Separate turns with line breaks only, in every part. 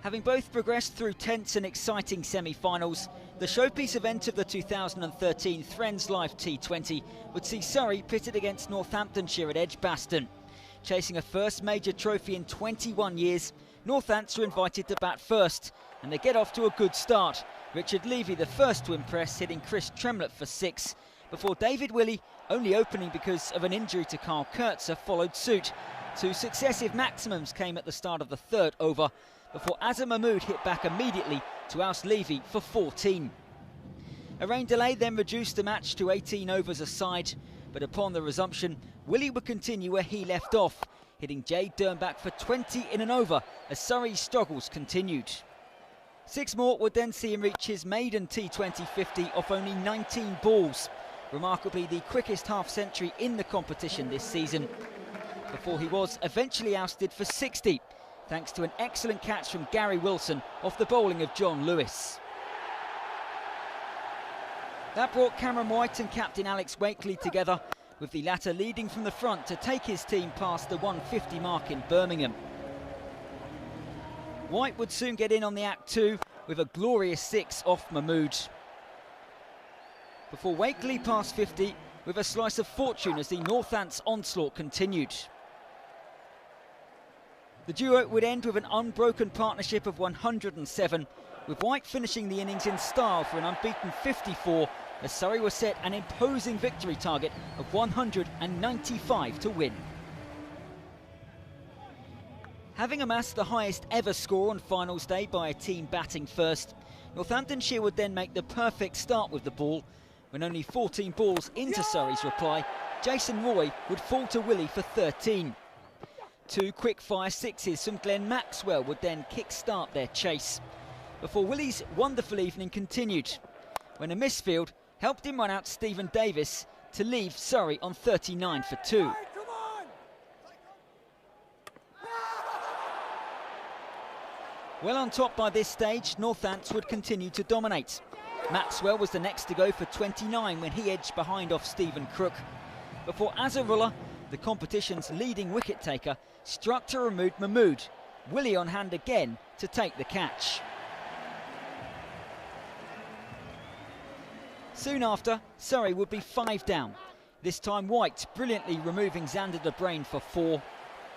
Having both progressed through tense and exciting semi-finals, the showpiece event of the 2013 Friends Life T20 would see Surrey pitted against Northamptonshire at Edgbaston. Chasing a first major trophy in 21 years, Northants are invited to bat first, and they get off to a good start. Richard Levy the first to impress, hitting Chris Tremlett for 6, before David Willey, only opening because of an injury to Carl Kurtzer, followed suit. 2 successive maximums came at the start of the third over, before Azam Mahmood hit back immediately to oust Levy for 14. A rain delay then reduced the match to 18 overs a side, but upon the resumption, Willey would continue where he left off, hitting Jade Dernbach for 20 in an over as Surrey's struggles continued. 6 more would then see him reach his maiden T20 50 off only 19 balls, remarkably the quickest half-century in the competition this season, before he was eventually ousted for 60, thanks to an excellent catch from Gary Wilson off the bowling of John Lewis. That brought Cameron White and captain Alex Wakely together, with the latter leading from the front to take his team past the 150 mark in Birmingham. White would soon get in on the act too, with a glorious 6 off Mahmood, before Wakely passed 50 with a slice of fortune as the Northants onslaught continued. The duo would end with an unbroken partnership of 107, with White finishing the innings in style for an unbeaten 54, as Surrey was set an imposing victory target of 195 to win. Having amassed the highest ever score on finals day by a team batting first, Northamptonshire would then make the perfect start with the ball. When only 14 balls into Surrey's reply, Jason Roy would fall to Willey for 13. 2 quick-fire 6s from Glenn Maxwell would then kick-start their chase, before Willey's wonderful evening continued, when a misfield helped him run out Stephen Davis to leave Surrey on 39 for 2. Well on top by this stage, Northants would continue to dominate. Maxwell was the next to go for 29 when he edged behind off Stephen Crook, before Azarullah, the competition's leading wicket-taker, struck to remove Mahmood, Willey on hand again to take the catch. Soon after, Surrey would be 5 down, this time White brilliantly removing Xander de Brain for 4,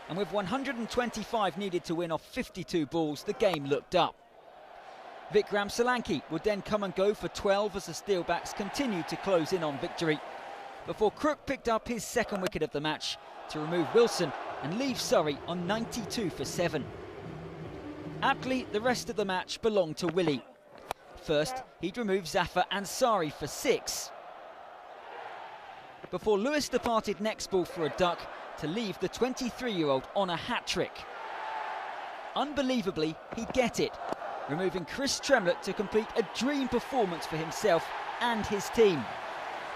and with 125 needed to win off 52 balls, the game looked up. Vikram Solanki would then come and go for 12 as the Steelbacks continued to close in on victory, before Crook picked up his second wicket of the match to remove Wilson and leave Surrey on 92 for 7. Aptly, the rest of the match belonged to Willey. First, he'd remove Zafar Ansari for 6, before Lewis departed next ball for a duck to leave the 23-year-old on a hat-trick. Unbelievably, he'd get it, removing Chris Tremlett to complete a dream performance for himself and his team.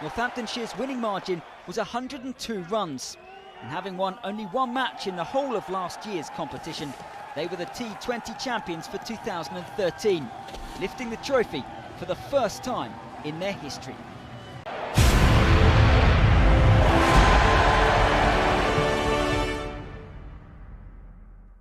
Northamptonshire's winning margin was 102 runs, and having won only 1 match in the whole of last year's competition, they were the T20 champions for 2013, lifting the trophy for the first time in their history.